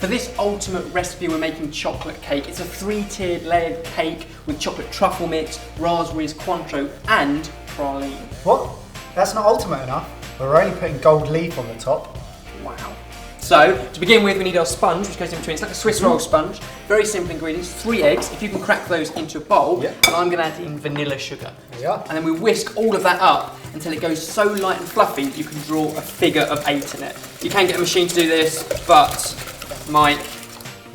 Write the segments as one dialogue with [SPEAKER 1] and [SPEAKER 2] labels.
[SPEAKER 1] For this ultimate recipe, we're making chocolate cake. It's a 3-tiered layered cake with chocolate truffle mix, raspberries, Cointreau, and praline.
[SPEAKER 2] What? That's not ultimate enough. We're only putting gold leaf on the top.
[SPEAKER 1] Wow. So, to begin with, we need our sponge, which goes in between. It's like a Swiss roll sponge. Very simple ingredients. 3 eggs. If you can crack those into a bowl, and I'm going to add in vanilla sugar.
[SPEAKER 2] There we are.
[SPEAKER 1] And then we whisk all of that up until it goes so light and fluffy that you can draw a figure of 8 in it. You can get a machine to do this, but Mike,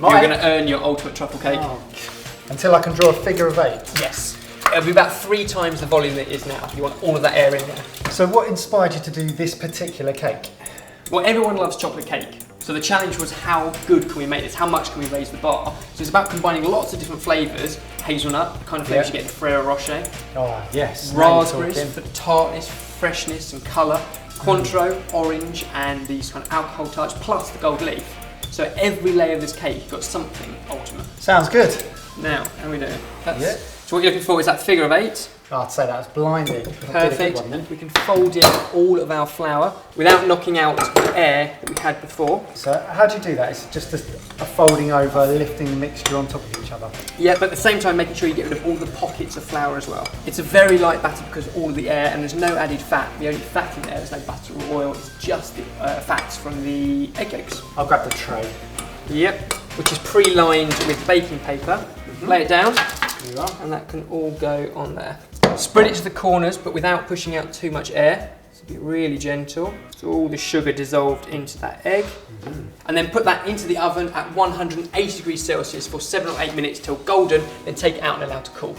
[SPEAKER 1] you're going to earn your ultimate truffle cake.
[SPEAKER 2] Oh. Until I can draw a figure of 8?
[SPEAKER 1] Yes. It'll be about 3 times the volume that it is now. You want all of that air in there.
[SPEAKER 2] So what inspired you to do this particular cake?
[SPEAKER 1] Well, everyone loves chocolate cake. So the challenge was, how good can we make this? How much can we raise the bar? So it's about combining lots of different flavours. Hazelnut, the kind of flavours you get in the Ferrero Rocher.
[SPEAKER 2] Oh, yes.
[SPEAKER 1] Raspberries for the tartness, freshness and colour. Cointreau, orange, and these kind of alcohol touch, plus the gold leaf. So every layer of this cake, you've got something ultimate.
[SPEAKER 2] Sounds good.
[SPEAKER 1] Now, how are we doing? So what you're looking for is that figure of 8.
[SPEAKER 2] Oh, I'd say that was blinding.
[SPEAKER 1] Perfect. We can fold in all of our flour without knocking out the air that we had before.
[SPEAKER 2] So how do you do that? It's just a folding over, lifting the mixture on top of each other.
[SPEAKER 1] Yeah, but at the same time making sure you get rid of all the pockets of flour as well. It's a very light batter because of all of the air, and there's no added fat. The only fat in there, there's no butter or oil, it's just the fats from the egg yolks.
[SPEAKER 2] I'll grab the tray.
[SPEAKER 1] Yep, which is pre-lined with baking paper. Lay it down, and that can all go on there. Spread it to the corners, but without pushing out too much air. So be really gentle. So all the sugar dissolved into that egg. And then put that into the oven at 180 degrees Celsius for 7 or 8 minutes till golden, then take it out and allow it to cool.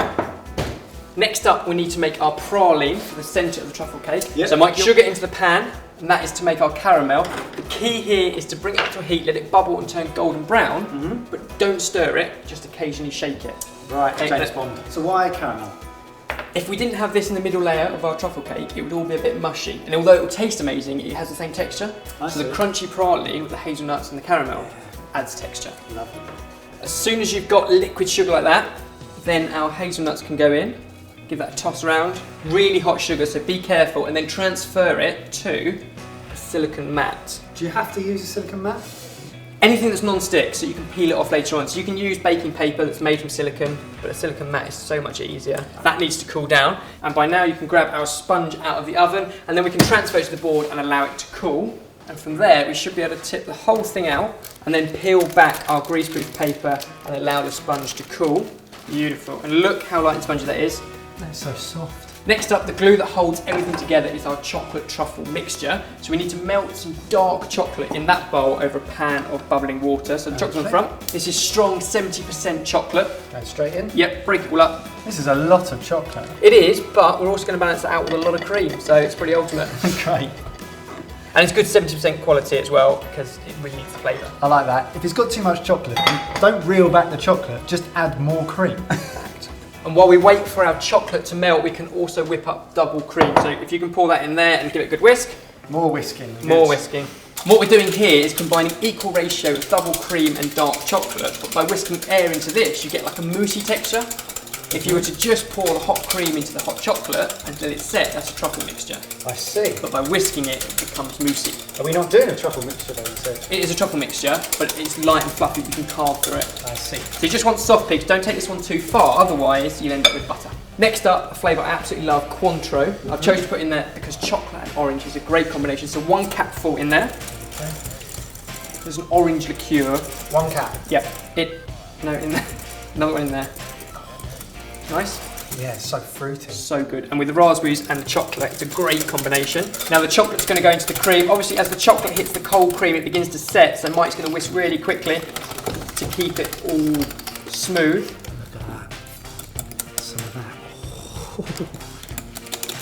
[SPEAKER 1] Next up, we need to make our praline for the centre of the truffle cake. So Mike, sugar into the pan, and that is to make our caramel. The key here is to bring it up to a heat, let it bubble and turn golden brown, but don't stir it, just occasionally shake it.
[SPEAKER 2] Right, James Bond. So why caramel?
[SPEAKER 1] If we didn't have this in the middle layer of our truffle cake, it would all be a bit mushy. And although it will taste amazing, it has the same texture. So the crunchy praline with the hazelnuts and the caramel adds texture.
[SPEAKER 2] Lovely.
[SPEAKER 1] As soon as you've got liquid sugar like that, then our hazelnuts can go in. Give that a toss around. Really hot sugar, so be careful, and then transfer it to a silicone mat.
[SPEAKER 2] Do you have to use a silicone mat?
[SPEAKER 1] Anything that's non-stick, so you can peel it off later on. So you can use baking paper that's made from silicone, but a silicone mat is so much easier. That needs to cool down, and by now you can grab our sponge out of the oven, and then we can transfer it to the board and allow it to cool. And from there, we should be able to tip the whole thing out, and then peel back our greaseproof paper and allow the sponge to cool. Beautiful, and look how light and spongy that is.
[SPEAKER 2] That's so soft.
[SPEAKER 1] Next up, the glue that holds everything together is our chocolate truffle mixture. So we need to melt some dark chocolate in that bowl over a pan of bubbling water. So the chocolate's on front. This is strong 70% chocolate.
[SPEAKER 2] Go straight in?
[SPEAKER 1] Yep, break it all up.
[SPEAKER 2] This is a lot of chocolate.
[SPEAKER 1] It is, but we're also going to balance it out with a lot of cream, so it's pretty ultimate.
[SPEAKER 2] Great.
[SPEAKER 1] And it's good 70% quality as well, because it really needs the flavour.
[SPEAKER 2] I like that. If it's got too much chocolate, don't reel back the chocolate, just add more cream.
[SPEAKER 1] And while we wait for our chocolate to melt, we can also whip up double cream. So if you can pour that in there and give it a good whisk.
[SPEAKER 2] More whisking.
[SPEAKER 1] More whisking. What we're doing here is combining equal ratio of double cream and dark chocolate, but by whisking air into this, you get like a moussey texture. If you were to just pour the hot cream into the hot chocolate until it's set, that's a truffle mixture.
[SPEAKER 2] I see.
[SPEAKER 1] But by whisking it, it becomes moussey.
[SPEAKER 2] Are we not doing a truffle mixture though, you said?
[SPEAKER 1] It is a truffle mixture, but it's light and fluffy, you can carve through it.
[SPEAKER 2] I see.
[SPEAKER 1] So you just want soft peaks, don't take this one too far, otherwise you'll end up with butter. Next up, a flavour I absolutely love, Cointreau. I've chosen to put in there because chocolate and orange is a great combination, so 1 capful in there.
[SPEAKER 2] Okay.
[SPEAKER 1] There's an orange liqueur.
[SPEAKER 2] 1 cap?
[SPEAKER 1] Yep. No, in there. Another one in there. Nice.
[SPEAKER 2] Yeah, it's so fruity.
[SPEAKER 1] So good. And with the raspberries and the chocolate, it's a great combination. Now the chocolate's going to go into the cream. Obviously, as the chocolate hits the cold cream, it begins to set, so Mike's going to whisk really quickly to keep it all smooth.
[SPEAKER 2] Look at that. Some of that.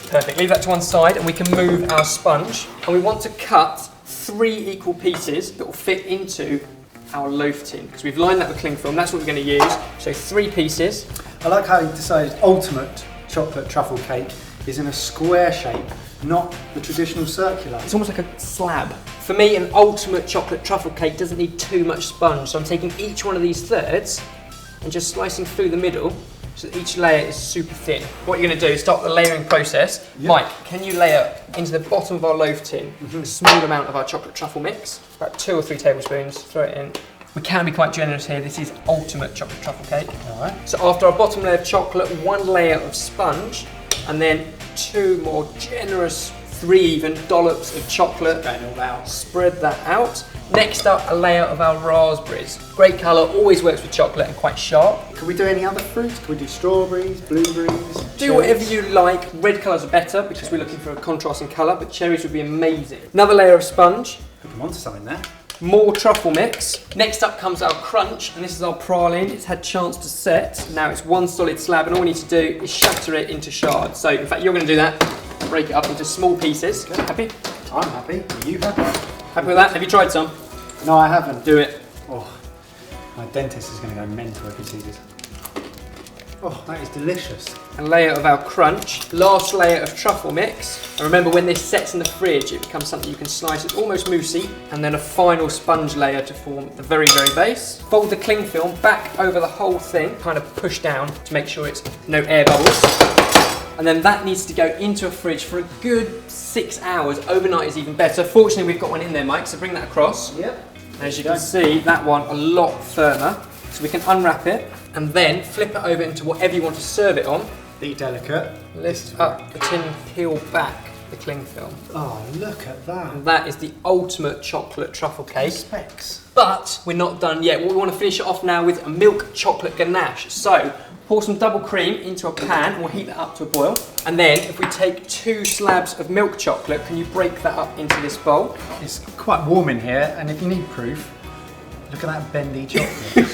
[SPEAKER 1] Perfect. Leave that to one side, and we can move our sponge. And we want to cut 3 equal pieces that will fit into our loaf tin, because we've lined that with cling film. That's what we're going to use. So 3 pieces.
[SPEAKER 2] I like how you decided ultimate chocolate truffle cake is in a square shape, not the traditional circular.
[SPEAKER 1] It's almost like a slab. For me, an ultimate chocolate truffle cake doesn't need too much sponge, so I'm taking each one of these thirds and just slicing through the middle so that each layer is super thin. What you're going to do is start the layering process. Yep. Mike, can you layer into the bottom of our loaf tin a small amount of our chocolate truffle mix, about 2 or 3 tablespoons, throw it in, We can be quite generous here. This is ultimate chocolate truffle cake.
[SPEAKER 2] All right.
[SPEAKER 1] So after our bottom layer of chocolate, 1 layer of sponge, and then 2 more generous, 3 even dollops of chocolate.
[SPEAKER 2] Going all out.
[SPEAKER 1] Spread that out. Next up, a layer of our raspberries. Great colour, always works with chocolate and quite sharp.
[SPEAKER 2] Can we do any other fruits? Can we do strawberries, blueberries?
[SPEAKER 1] Do whatever you like. Red colours are better because we're looking for a contrast in colour, but cherries would be amazing. Another layer of sponge.
[SPEAKER 2] Put them onto something there.
[SPEAKER 1] More truffle mix. Next up comes our crunch, and this is our praline. It's had chance to set. Now it's 1 solid slab, and all we need to do is shatter it into shards. So in fact, you're going to do that. Break it up into small pieces.
[SPEAKER 2] Okay.
[SPEAKER 1] Happy?
[SPEAKER 2] I'm happy. Are you happy?
[SPEAKER 1] Happy with that? Have you tried some?
[SPEAKER 2] No, I haven't.
[SPEAKER 1] Do it.
[SPEAKER 2] Oh, my dentist is going to go mental if he sees this. Oh, that is delicious.
[SPEAKER 1] A layer of our crunch. Last layer of truffle mix. And remember, when this sets in the fridge, it becomes something you can slice. It's almost moussey. And then a final sponge layer to form the very, very base. Fold the cling film back over the whole thing, kind of push down to make sure it's no air bubbles. And then that needs to go into a fridge for a good 6 hours. Overnight is even better. Fortunately, we've got one in there, Mike, so bring that across.
[SPEAKER 2] Yep.
[SPEAKER 1] As you can see, that one a lot firmer. So we can unwrap it and then flip it over into whatever you want to serve it on.
[SPEAKER 2] Be delicate.
[SPEAKER 1] Lift up the tin, peel back the cling film.
[SPEAKER 2] Oh, look at that.
[SPEAKER 1] And that is the ultimate chocolate truffle cake.
[SPEAKER 2] Specs.
[SPEAKER 1] But we're not done yet. We want to finish it off now with a milk chocolate ganache. So pour some double cream into a pan and we'll heat that up to a boil. And then if we take 2 slabs of milk chocolate, can you break that up into this bowl?
[SPEAKER 2] It's quite warm in here, and if you need proof, look at that bendy chocolate.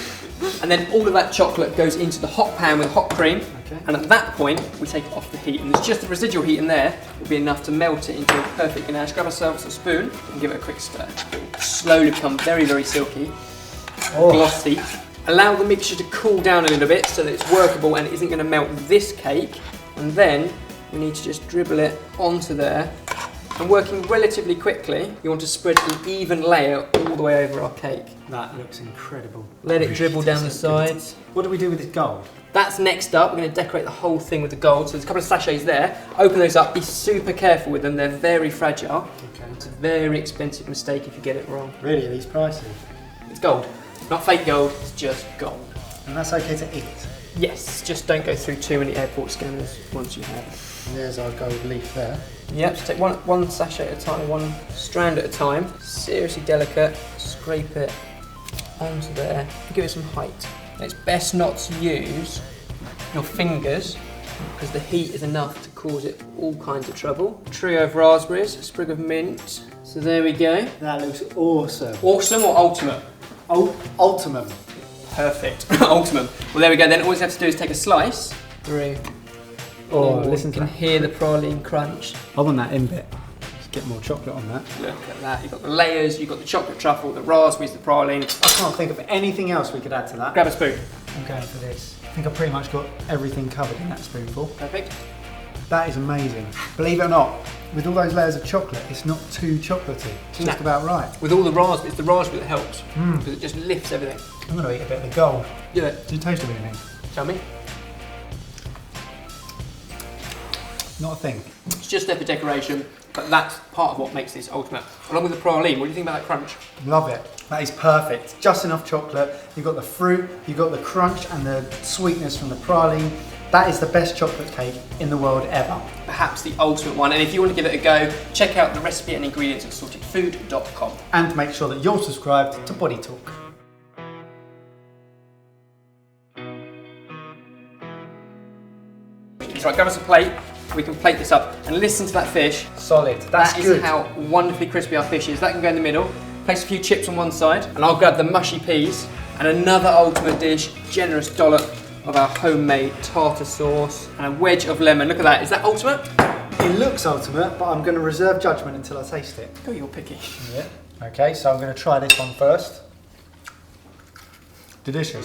[SPEAKER 1] And then all of that chocolate goes into the hot pan with hot cream.
[SPEAKER 2] Okay.
[SPEAKER 1] And at that point, we take it off the heat. And there's just the residual heat in there will be enough to melt it into a perfect ganache. Grab ourselves a spoon and give it a quick stir. It will slowly become very, very silky, glossy. Allow the mixture to cool down a little bit so that it's workable and it isn't going to melt this cake. And then we need to just dribble it onto there. And working relatively quickly, you want to spread an even layer all the way over our cake.
[SPEAKER 2] That looks incredible.
[SPEAKER 1] Let it dribble down the sides.
[SPEAKER 2] What do we do with this gold?
[SPEAKER 1] That's next up. We're going to decorate the whole thing with the gold. So there's a couple of sachets there. Open those up. Be super careful with them. They're very fragile.
[SPEAKER 2] Okay.
[SPEAKER 1] It's a very expensive mistake if you get it wrong.
[SPEAKER 2] Really, are these prices?
[SPEAKER 1] It's gold. Not fake gold, it's just gold.
[SPEAKER 2] And that's okay to eat?
[SPEAKER 1] Yes, just don't go through too many airport scanners once you have it.
[SPEAKER 2] And there's our gold leaf there.
[SPEAKER 1] Yep, just take one sachet at a time, 1 strand at a time. Seriously delicate. Scrape it onto there. Give it some height. It's best not to use your fingers because the heat is enough to cause it all kinds of trouble. Trio of raspberries, a sprig of mint. So there we go.
[SPEAKER 2] That looks awesome.
[SPEAKER 1] Awesome or ultimate?
[SPEAKER 2] Ultimate.
[SPEAKER 1] Perfect. Ultimate. Well, there we go. Then all you have to do is take a slice through.
[SPEAKER 2] Oh, listen to
[SPEAKER 1] you can
[SPEAKER 2] that.
[SPEAKER 1] hear the praline crunch.
[SPEAKER 2] I want that in bit. Let's get more chocolate on that.
[SPEAKER 1] Look at that. You've got the layers, you've got the chocolate truffle, the raspberries, the praline.
[SPEAKER 2] I can't think of anything else we could add to that.
[SPEAKER 1] Grab a spoon.
[SPEAKER 2] I'm going for this. I think I've pretty much got everything covered in that spoonful.
[SPEAKER 1] Perfect.
[SPEAKER 2] That is amazing. Believe it or not, with all those layers of chocolate, it's not too chocolatey. It's just about right.
[SPEAKER 1] With all the raspberries, it's the raspberry that helps because it just lifts everything.
[SPEAKER 2] I'm going to eat a bit of the gold.
[SPEAKER 1] Do it.
[SPEAKER 2] Do you taste of anything?
[SPEAKER 1] Tell me.
[SPEAKER 2] Not a thing.
[SPEAKER 1] It's just there for decoration, but that's part of what makes this ultimate. Along with the praline, what do you think about that crunch?
[SPEAKER 2] Love it. That is perfect. Just enough chocolate. You've got the fruit, you've got the crunch and the sweetness from the praline. That is the best chocolate cake in the world ever.
[SPEAKER 1] Perhaps the ultimate one. And if you want to give it a go, check out the recipe and ingredients at sortedfood.com.
[SPEAKER 2] And make sure that you're subscribed to BodyTalk.
[SPEAKER 1] That's right, grab us a plate. We can plate this up and listen to that fish.
[SPEAKER 2] Solid. That's
[SPEAKER 1] That is
[SPEAKER 2] good.
[SPEAKER 1] how wonderfully crispy our fish is. That can go in the middle. Place a few chips on one side, and I'll grab the mushy peas and another ultimate dish, generous dollop of our homemade tartar sauce and a wedge of lemon. Look at that. Is that ultimate?
[SPEAKER 2] It looks ultimate, but I'm going to reserve judgment until I taste it.
[SPEAKER 1] Oh, you're picky.
[SPEAKER 2] Yeah. Okay, so I'm going to try this one first. Delicious.